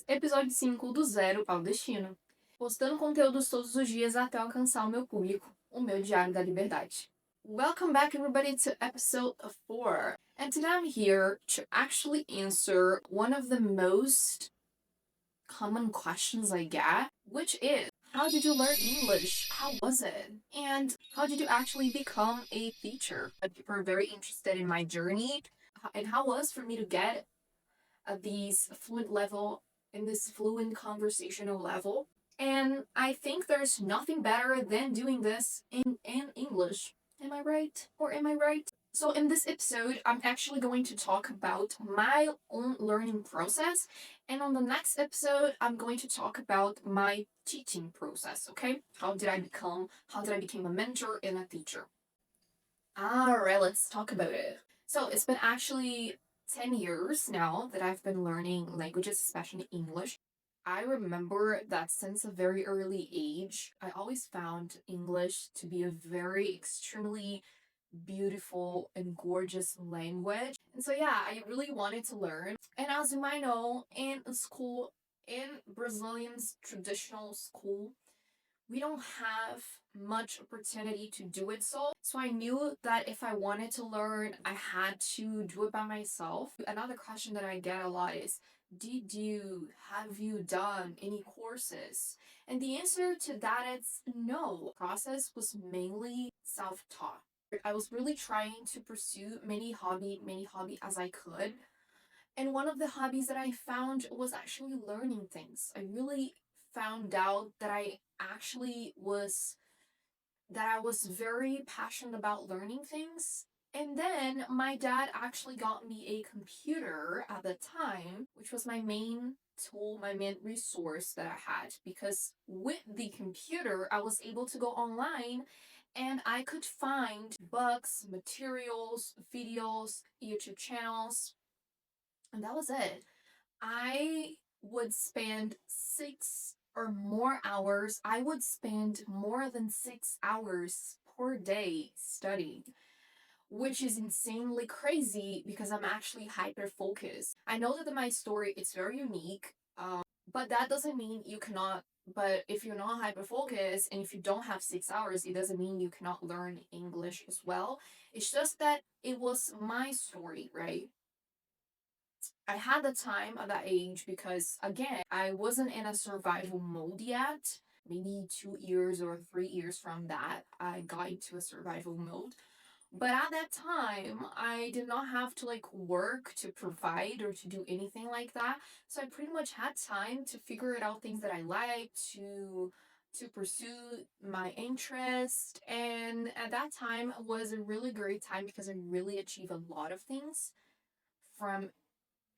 Episódio 5 do zero ao destino. Postando conteúdos todos os dias até alcançar o meu público, o meu diário da liberdade. Welcome back everybody to episode 4. And today I'm here to actually answer one of the most common questions I get, which is, how did you learn English? How was it? And how did you actually become a teacher? People are very interested in my journey and how it was for me to get at these fluent level, in this fluent conversational level. And I think there's nothing better than doing this in English. Am I right? Or am I right? So in this episode, I'm actually going to talk about my own learning process. And on the next episode, I'm going to talk about my teaching process, okay? How did I become a mentor and a teacher? Alright, let's talk about it. So it's been actually 10 years now that I've been learning languages, especially English. I remember that since a very early age, I always found English to be a very extremely beautiful and gorgeous language. And so, yeah, I really wanted to learn. And as you might know, in school, in Brazilian's traditional school, we don't have much opportunity to do it so I knew that if I wanted to learn I had to do it by myself. Another question that I get a lot is, have you done any courses? And the answer to that is no. The process was mainly self-taught. I was really trying to pursue many hobby as I could, and one of the hobbies that I found was actually learning things. I really found out that I was very passionate about learning things. And then my dad actually got me a computer at the time, which was my main tool, my main resource that I had. Because with the computer, I was able to go online and I could find books, materials, videos, YouTube channels, and that was it. I would spend 6 or more hours. I would spend more than 6 hours per day studying, which is insanely crazy because I'm actually hyper focused. I know that my story is very unique, but that doesn't mean you cannot. But if you're not hyper focused and if you don't have 6 hours, it doesn't mean you cannot learn English as well. It's just that it was my story, right? I had the time at that age because, again, I wasn't in a survival mode yet. Maybe 2 years or 3 years from that, I got into a survival mode. But at that time, I did not have to like work to provide or to do anything like that. So I pretty much had time to figure it out things that I like, to pursue my interest. And at that time was a really great time because I really achieved a lot of things from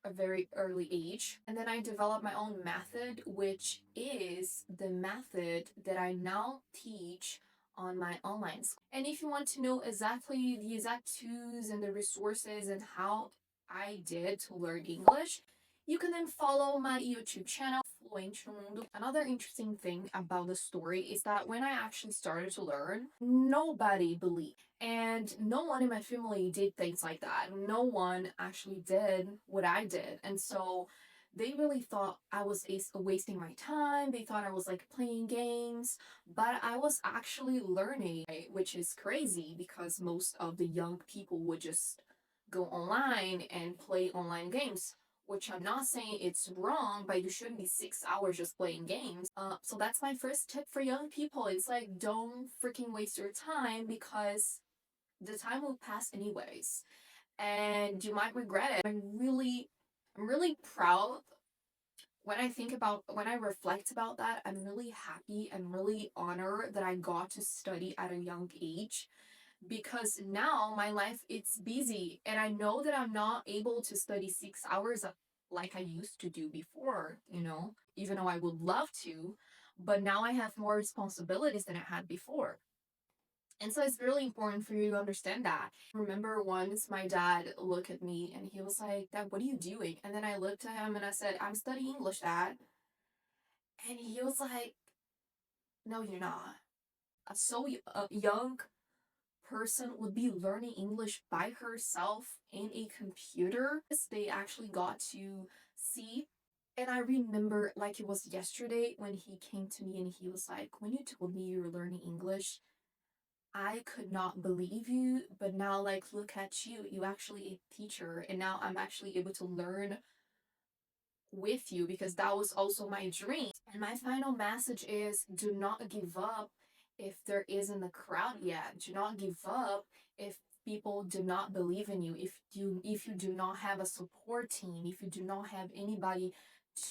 a very early age. And then I developed my own method, which is the method that I now teach on my online school. And if you want to know exactly the exact tools and the resources and how I did to learn English, you can then follow my YouTube channel, Fluente, mundo. Another interesting thing about the story is that when I actually started to learn, nobody believed. And no one in my family did things like that. No one actually did what I did. And so they really thought I was wasting my time. They thought I was like playing games, but I was actually learning, which is crazy because most of the young people would just go online and play online games, which I'm not saying it's wrong, but you shouldn't be 6 hours just playing games. So that's my first tip for young people. It's like, don't freaking waste your time because the time will pass anyways, and you might regret it. I'm really proud when I reflect about that. I'm really happy and really honored that I got to study at a young age, because now my life it's busy and I know that I'm not able to study 6 hours like I used to do before, even though I would love to, but now I have more responsibilities than I had before. And so it's really important for you to understand that. I remember once my dad looked at me and he was like, "Dad, what are you doing?" And then I looked at him and I said, "I'm studying English, Dad." And he was like, "No, you're not." A young person would be learning English by herself in a computer. They actually got to see And I remember like it was yesterday when he came to me and he was like, when you told me you were learning English, I could not believe you, but now like look at you. You actually a teacher, and now I'm actually able to learn with you because that was also my dream. And my final message is do not give up if there isn't a crowd yet. Do not give up if people do not believe in you. If you do not have a support team, if you do not have anybody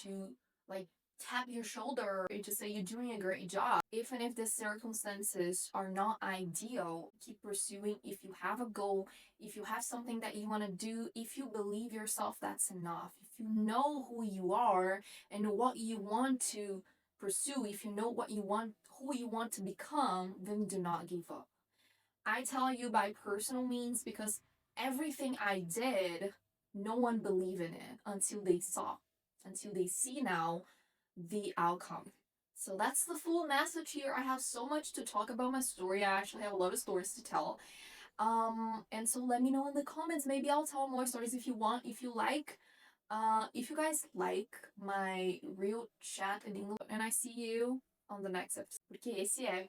to like tap your shoulder and to say you're doing a great job. Even if the circumstances are not ideal, keep pursuing. If you have a goal, if you have something that you want to do, if you believe yourself, that's enough. If you know who you are and what you want to pursue, if you know what you want, who you want to become, then do not give up. I tell you by personal means because everything I did, no one believed in it until they saw, until they see now the outcome. So that's the full message here. I have so much to talk about my story. I actually have a lot of stories to tell. And so let me know in the comments. Maybe I'll tell more stories if you want, if you like. If you guys like my real chat in English, and I see you on the next episode. Porque esse é